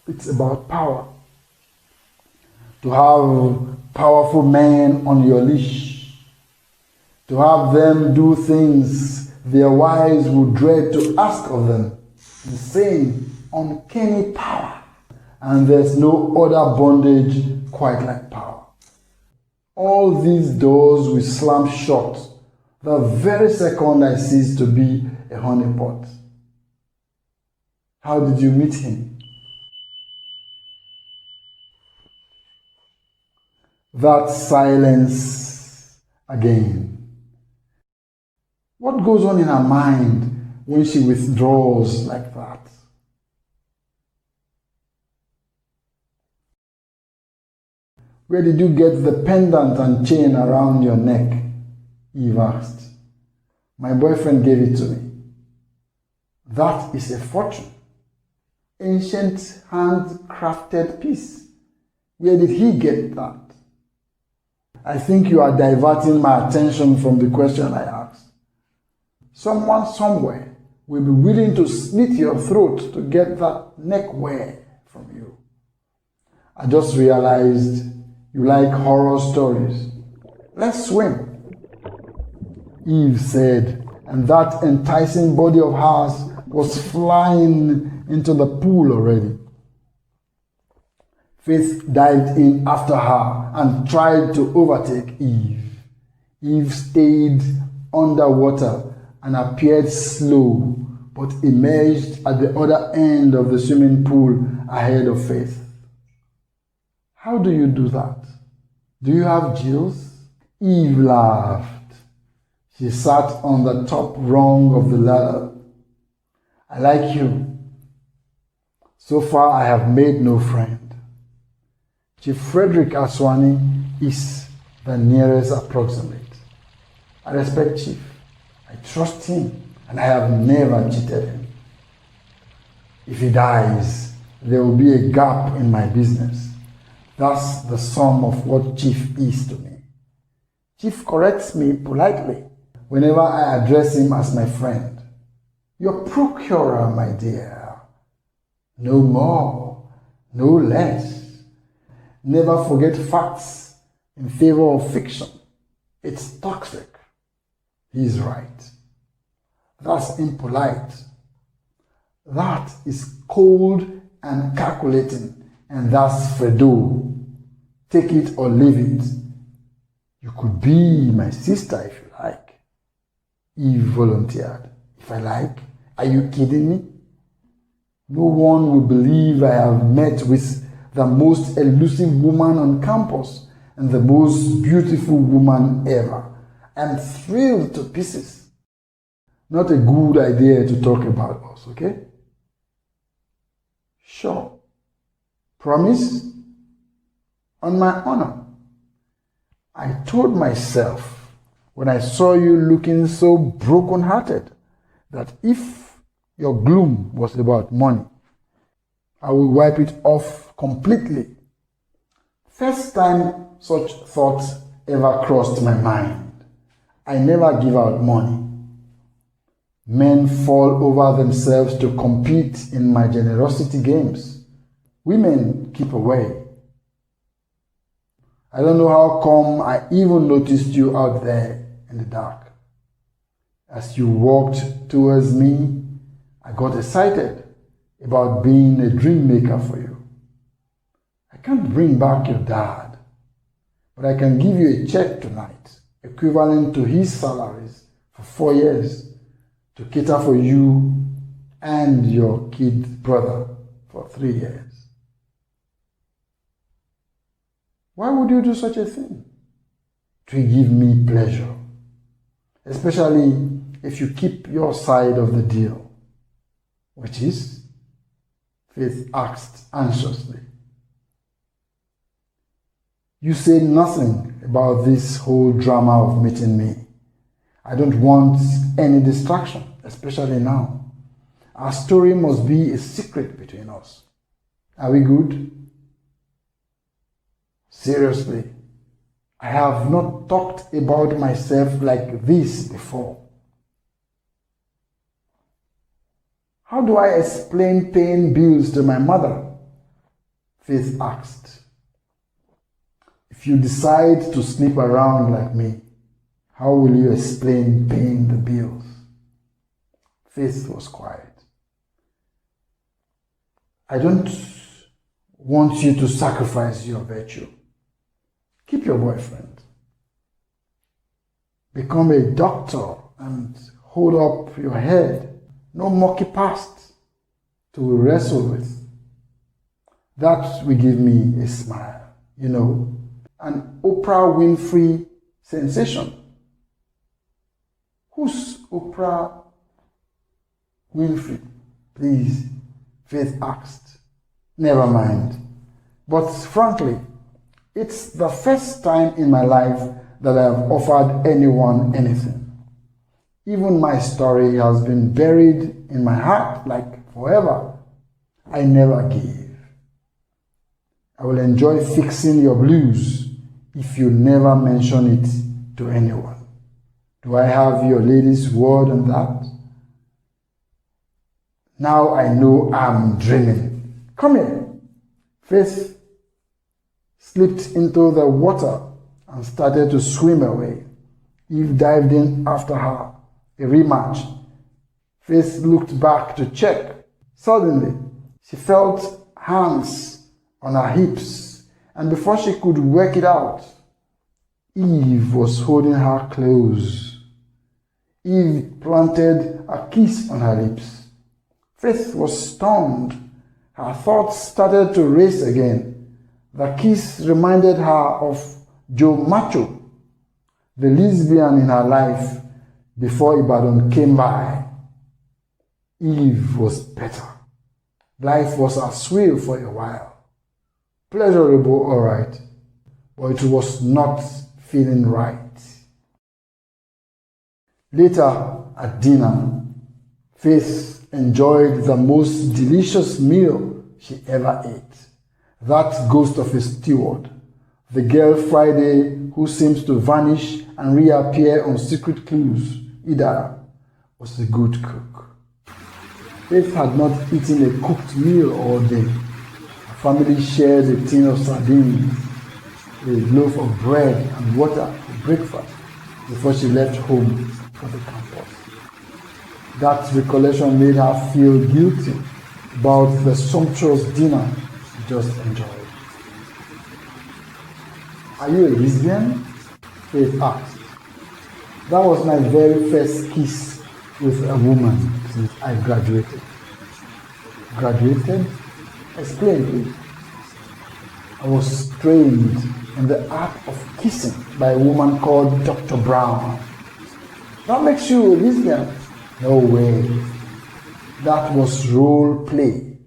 It's about power. To have powerful men on your leash. To have them do things their wives would dread to ask of them. The same uncanny power. And there's no other bondage quite like power. All these doors will slam shut the very second I cease to be a honeypot. How did you meet him? That silence again. What goes on in her mind when she withdraws like that? Where did you get the pendant and chain around your neck? Eve asked. My boyfriend gave it to me. That is a fortune. Ancient handcrafted piece. Where did he get that? I think you are diverting my attention from the question I asked. Someone somewhere will be willing to slit your throat to get that neckwear from you. I just realized you like horror stories. Let's swim, Eve said, and that enticing body of hers was flying into the pool already. Faith dived in after her and tried to overtake Eve. Eve stayed underwater and appeared slow, but emerged at the other end of the swimming pool ahead of Faith. How do you do that? Do you have gills? Eve laughed. She sat on the top rung of the ladder. I like you. So far I have made no friend. Chief Frederick Aswani is the nearest approximate. I respect Chief. I trust him, and I have never cheated him. If he dies, there will be a gap in my business. That's the sum of what Chief is to me. Chief corrects me politely whenever I address him as my friend. Your procurer, my dear. No more, no less. Never forget facts in favor of fiction. It's toxic. He's right. That's impolite. That is cold and calculating, and that's Fredo. Take it or leave it. You could be my sister if you like. Eve volunteered. If I like? Are you kidding me? No one will believe I have met with the most elusive woman on campus and the most beautiful woman ever. I'm thrilled to pieces. Not a good idea to talk about us, okay? Sure. Promise? On my honor. I told myself when I saw you looking so broken-hearted that if your gloom was about money, I will wipe it off completely. First time such thoughts ever crossed my mind. I never give out money. Men fall over themselves to compete in my generosity games. Women keep away. I don't know how come I even noticed you out there in the dark. As you walked towards me, I got excited about being a dream maker for you. I can't bring back your dad, but I can give you a check tonight, equivalent to his salaries for 4 years, to cater for you and your kid brother for 3 years. Why would you do such a thing? To give me pleasure, especially if you keep your side of the deal. Which is? Faith asked anxiously. You say nothing about this whole drama of meeting me. I don't want any distraction, especially now. Our story must be a secret between us. Are we good? Seriously, I have not talked about myself like this before. How do I explain paying bills to my mother Faith asked. If you decide to sleep around like me, how will you explain paying the bills? Faith was quiet. I don't want you to sacrifice your virtue. Keep your boyfriend. Become a doctor and hold up your head. No murky past to wrestle with. That will give me a smile, an Oprah Winfrey sensation. Who's Oprah Winfrey? Please, Faith asked. Never mind. But frankly, it's the first time in my life that I have offered anyone anything. Even my story has been buried in my heart like forever. I never gave. I will enjoy fixing your blues if you never mention it to anyone. Do I have your lady's word on that? Now I know I'm dreaming. Come here. Faith slipped into the water and started to swim away. Eve dived in after her. A rematch. Faith looked back to check. Suddenly, she felt hands on her hips, and before she could work it out, Eve was holding her close. Eve planted a kiss on her lips. Faith was stunned. Her thoughts started to race again. The kiss reminded her of Joe Macho, the lesbian in her life before Ibadan came by. Eve was better. Life was a swell for a while. Pleasurable, all right, but it was not feeling right. Later at dinner, Faith enjoyed the most delicious meal she ever ate. That ghost of a steward, the girl Friday who seems to vanish and reappear on secret clues, Ida, was a good cook. Faith had not eaten a cooked meal all day. Her family shared a tin of sardines, a loaf of bread and water for breakfast before she left home for the campus. That recollection made her feel guilty about the sumptuous dinner she just enjoyed. Are you a lesbian? Faith asked. That was my very first kiss with a woman since I graduated. Graduated? Explain, please. I was trained in the art of kissing by a woman called Dr. Brown. That makes you a lesbian? No way. That was role play.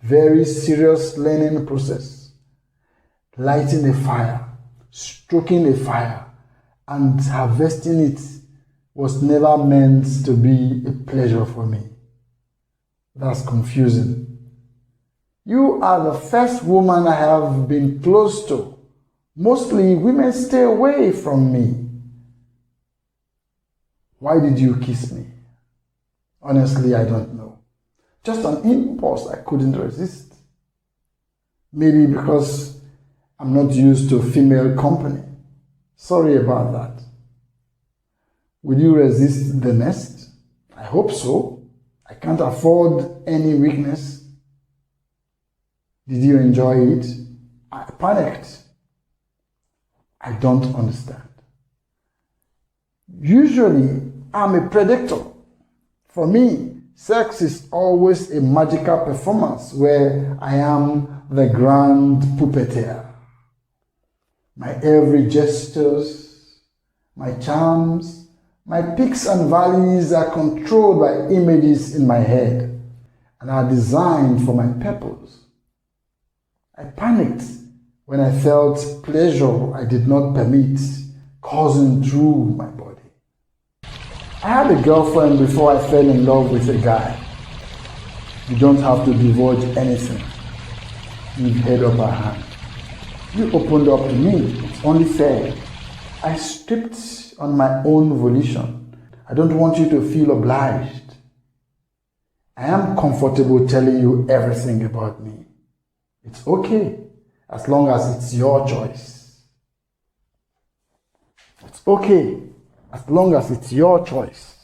Very serious learning process. Lighting a fire, stroking a fire, and harvesting it was never meant to be a pleasure for me. That's confusing. You are the first woman I have been close to. Mostly women stay away from me. Why did you kiss me? Honestly, I don't know. Just an impulse I couldn't resist. Maybe because I'm not used to female company. Sorry about that. Will you resist the nest? I hope so. I can't afford any weakness. Did you enjoy it? I panicked. I don't understand. Usually, I'm a predator. For me, sex is always a magical performance where I am the grand puppeteer. My every gestures, my charms, my peaks and valleys are controlled by images in my head and are designed for my purpose. I panicked when I felt pleasure I did not permit coursing through my body. I had a girlfriend before I fell in love with a guy. You don't have to divulge anything. You held up her hand. You opened up to me. It's only fair. I stripped on my own volition. I don't want you to feel obliged. I am comfortable telling you everything about me. It's okay as long as it's your choice. It's okay as long as it's your choice.